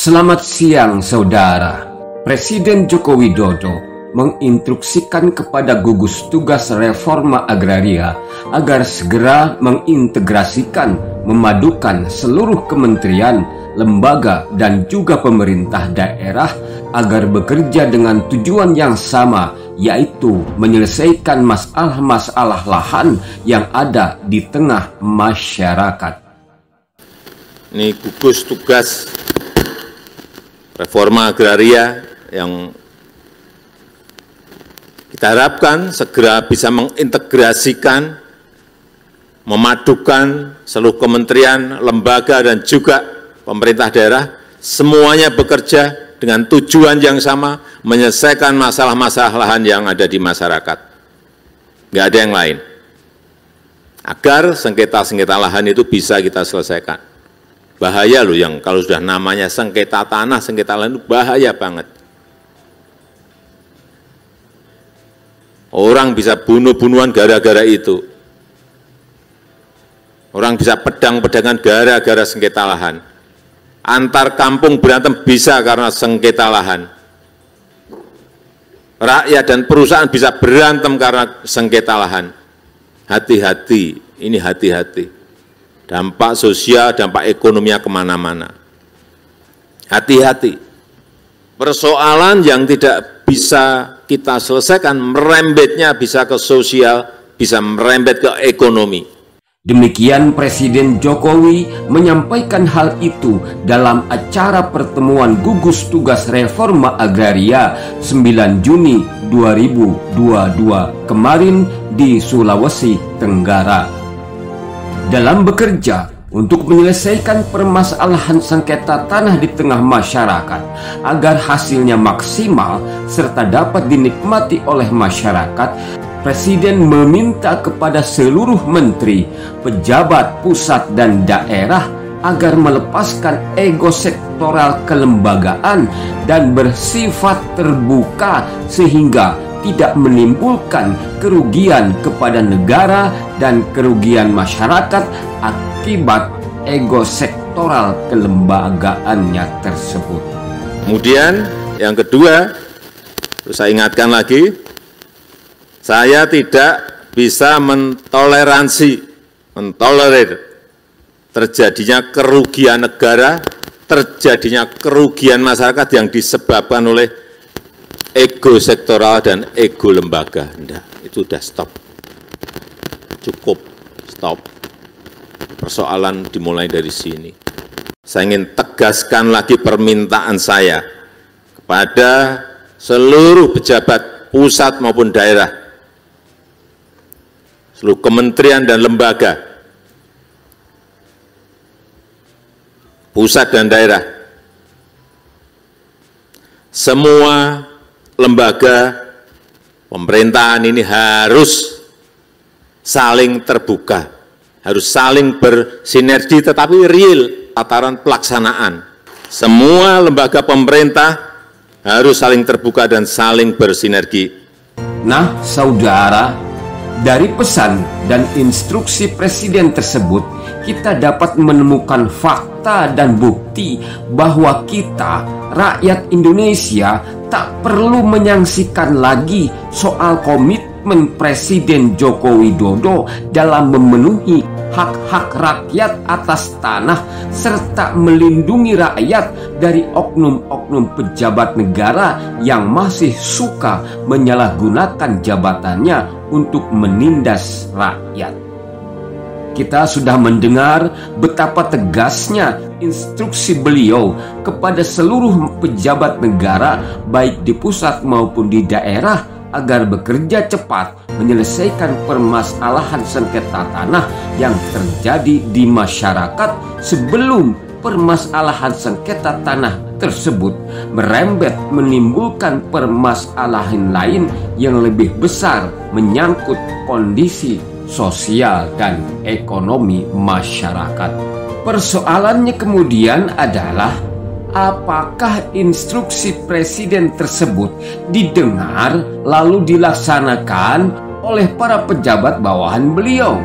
Selamat siang, saudara. Presiden Joko Widodo menginstruksikan kepada gugus tugas reforma agraria agar segera mengintegrasikan, memadukan seluruh kementerian, lembaga, dan juga pemerintah daerah agar bekerja dengan tujuan yang sama, yaitu menyelesaikan masalah-masalah lahan yang ada di tengah masyarakat. Ini gugus tugas reforma agraria yang kita harapkan segera bisa mengintegrasikan, memadukan seluruh kementerian, lembaga, dan juga pemerintah daerah, semuanya bekerja dengan tujuan yang sama, menyelesaikan masalah-masalah lahan yang ada di masyarakat. Nggak ada yang lain. Agar sengketa-sengketa lahan itu bisa kita selesaikan. Bahaya loh yang kalau sudah namanya sengketa tanah, sengketa lahan itu bahaya banget. Orang bisa bunuh-bunuhan gara-gara itu. Orang bisa pedang-pedangan gara-gara sengketa lahan. Antar kampung berantem bisa karena sengketa lahan. Rakyat dan perusahaan bisa berantem karena sengketa lahan. Hati-hati, ini hati-hati. Dampak sosial, dampak ekonominya kemana-mana. Hati-hati. Persoalan yang tidak bisa kita selesaikan, merembetnya bisa ke sosial, bisa merembet ke ekonomi. Demikian Presiden Jokowi menyampaikan hal itu dalam acara pertemuan gugus tugas reforma agraria 9 Juni 2022 kemarin di Sulawesi Tenggara. Dalam bekerja untuk menyelesaikan permasalahan sengketa tanah di tengah masyarakat agar hasilnya maksimal serta dapat dinikmati oleh masyarakat, Presiden meminta kepada seluruh menteri, pejabat pusat dan daerah agar melepaskan ego sektoral kelembagaan dan bersifat terbuka sehingga tidak menimbulkan kerugian kepada negara dan kerugian masyarakat akibat ego sektoral kelembagaannya tersebut. Kemudian yang kedua, saya ingatkan lagi, saya tidak bisa mentolerir terjadinya kerugian negara, terjadinya kerugian masyarakat yang disebabkan oleh ego sektoral dan ego lembaga. Enggak, itu sudah stop. Cukup, stop. Persoalan dimulai dari sini. Saya ingin tegaskan lagi permintaan saya kepada seluruh pejabat pusat maupun daerah, seluruh kementerian dan lembaga, pusat dan daerah, semua lembaga pemerintahan ini harus saling terbuka, harus saling bersinergi tetapi real tataran pelaksanaan. Semua lembaga pemerintah harus saling terbuka dan saling bersinergi. Nah, saudara, dari pesan dan instruksi Presiden tersebut, kita dapat menemukan fakta dan bukti bahwa kita, rakyat Indonesia, tak perlu menyaksikan lagi soal komitmen Presiden Joko Widodo dalam memenuhi hak-hak rakyat atas tanah serta melindungi rakyat dari oknum-oknum pejabat negara yang masih suka menyalahgunakan jabatannya untuk menindas rakyat. Kita sudah mendengar betapa tegasnya instruksi beliau kepada seluruh pejabat negara baik di pusat maupun di daerah agar bekerja cepat menyelesaikan permasalahan sengketa tanah yang terjadi di masyarakat sebelum permasalahan sengketa tanah tersebut merembet menimbulkan permasalahan lain yang lebih besar menyangkut kondisi sosial dan ekonomi masyarakat. Persoalannya kemudian adalah apakah instruksi Presiden tersebut didengar lalu dilaksanakan oleh para pejabat bawahan beliau?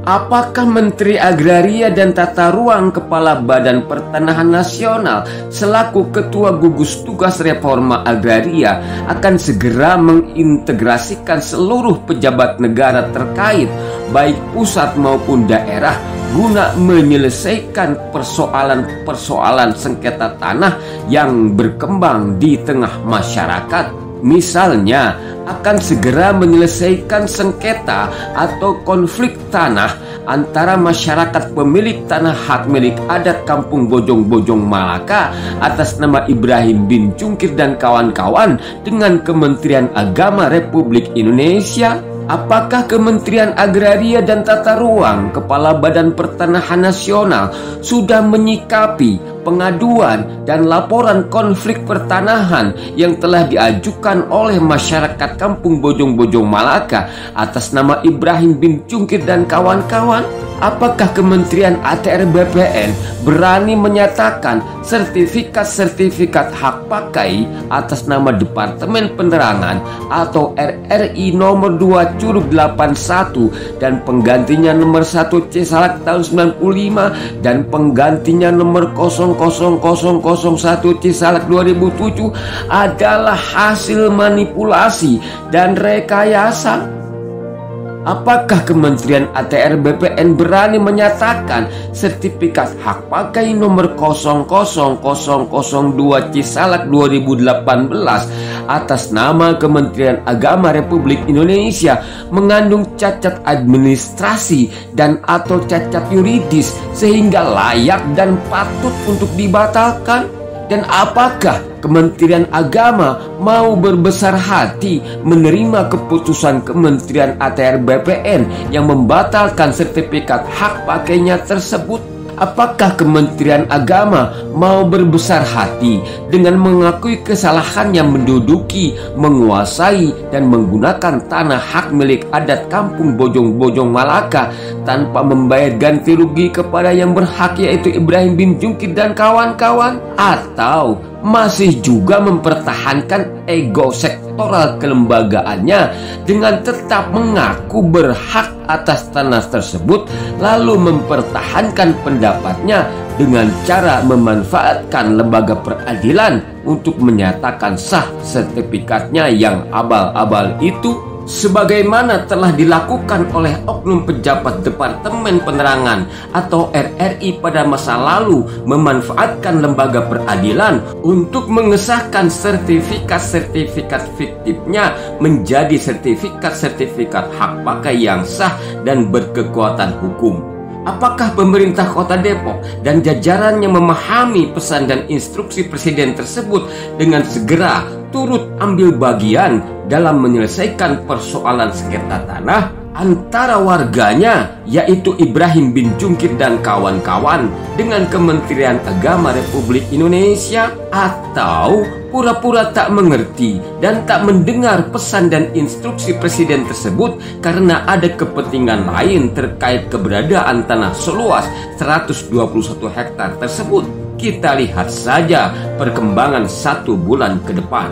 Apakah Menteri Agraria dan Tata Ruang Kepala Badan Pertanahan Nasional selaku Ketua Gugus Tugas Reforma Agraria akan segera mengintegrasikan seluruh pejabat negara terkait, baik pusat maupun daerah, guna menyelesaikan persoalan-persoalan sengketa tanah yang berkembang di tengah masyarakat? Misalnya, akan segera menyelesaikan sengketa atau konflik tanah antara masyarakat pemilik tanah hak milik adat Kampung Bojong-Bojong Malaka atas nama Ibrahim bin Cungkir dan kawan-kawan dengan Kementerian Agama Republik Indonesia. Apakah Kementerian Agraria dan Tata Ruang Kepala Badan Pertanahan Nasional sudah menyikapi pengaduan dan laporan konflik pertanahan yang telah diajukan oleh masyarakat Kampung Bojong-Bojong Malaka atas nama Ibrahim bin Cungkir dan kawan-kawan? Apakah Kementerian ATR BPN berani menyatakan sertifikat-sertifikat hak pakai atas nama Departemen Penerangan atau RRI nomor 2 Curug 81 dan penggantinya nomor 1 C Salak tahun 95 dan penggantinya nomor 00001 C Salak 2007 adalah hasil manipulasi dan rekayasa? Apakah Kementerian ATR BPN berani menyatakan sertifikat hak pakai nomor 00002 Cisalak 2018 atas nama Kementerian Agama Republik Indonesia mengandung cacat administrasi dan atau cacat yuridis sehingga layak dan patut untuk dibatalkan? Dan apakah Kementerian Agama mau berbesar hati menerima keputusan Kementerian ATR BPN yang membatalkan sertifikat hak pakainya tersebut? Apakah Kementerian Agama mau berbesar hati dengan mengakui kesalahannya menduduki, menguasai, dan menggunakan tanah hak milik adat Kampung Bojong-Bojong Malaka tanpa membayar ganti rugi kepada yang berhak, yaitu Ibrahim bin Cungkir dan kawan-kawan? Atau masih juga mempertahankan ego sektoral kelembagaannya dengan tetap mengaku berhak atas tanah tersebut, lalu mempertahankan pendapatnya dengan cara memanfaatkan lembaga peradilan untuk menyatakan sah sertifikatnya yang abal-abal itu, sebagaimana telah dilakukan oleh oknum pejabat Departemen Penerangan atau RRI pada masa lalu, memanfaatkan lembaga peradilan untuk mengesahkan sertifikat-sertifikat fiktifnya menjadi sertifikat-sertifikat hak pakai yang sah dan berkekuatan hukum. Apakah pemerintah Kota Depok dan jajarannya memahami pesan dan instruksi Presiden tersebut dengan segera turut ambil bagian dalam menyelesaikan persoalan sengketa tanah antara warganya, yaitu Ibrahim bin Cungkir dan kawan-kawan, dengan Kementerian Agama Republik Indonesia? Atau pura-pura tak mengerti dan tak mendengar pesan dan instruksi Presiden tersebut karena ada kepentingan lain terkait keberadaan tanah seluas 121 hektar tersebut? Kita lihat saja perkembangan 1 bulan ke depan.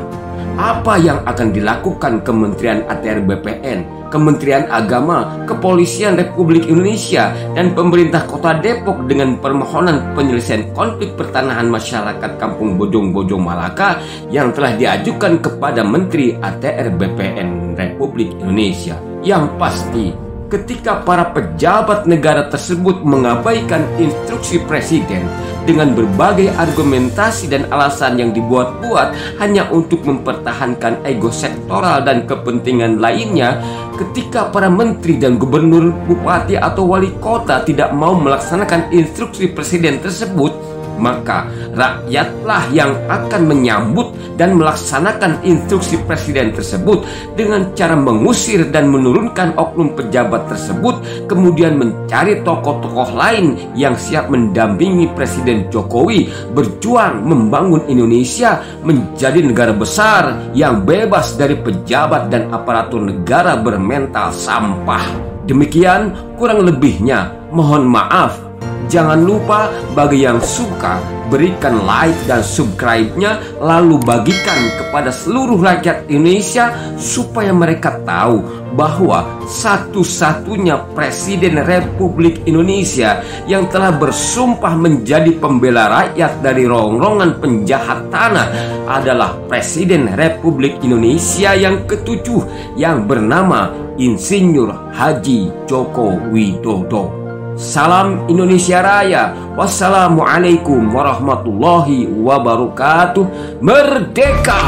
Apa yang akan dilakukan Kementerian ATR BPN, Kementerian Agama, Kepolisian Republik Indonesia, dan pemerintah Kota Depok dengan permohonan penyelesaian konflik pertanahan masyarakat Kampung Bojong-Bojong Malaka yang telah diajukan kepada Menteri ATR BPN Republik Indonesia? Yang pasti, ketika para pejabat negara tersebut mengabaikan instruksi Presiden dengan berbagai argumentasi dan alasan yang dibuat-buat hanya untuk mempertahankan ego sektoral dan kepentingan lainnya, ketika para menteri dan gubernur, bupati atau wali kota tidak mau melaksanakan instruksi Presiden tersebut, maka rakyatlah yang akan menyambut dan melaksanakan instruksi Presiden tersebut dengan cara mengusir dan menurunkan oknum pejabat tersebut, kemudian mencari tokoh-tokoh lain yang siap mendampingi Presiden Jokowi berjuang membangun Indonesia menjadi negara besar yang bebas dari pejabat dan aparatur negara bermental sampah. Demikian kurang lebihnya, mohon maaf. Jangan lupa bagi yang suka berikan like dan subscribe-nya, lalu bagikan kepada seluruh rakyat Indonesia supaya mereka tahu bahwa satu-satunya Presiden Republik Indonesia yang telah bersumpah menjadi pembela rakyat dari rongrongan penjahat tanah adalah Presiden Republik Indonesia yang ke-7 yang bernama Insinyur Haji Joko Widodo. Salam Indonesia Raya. Wassalamualaikum warahmatullahi wabarakatuh. Merdeka!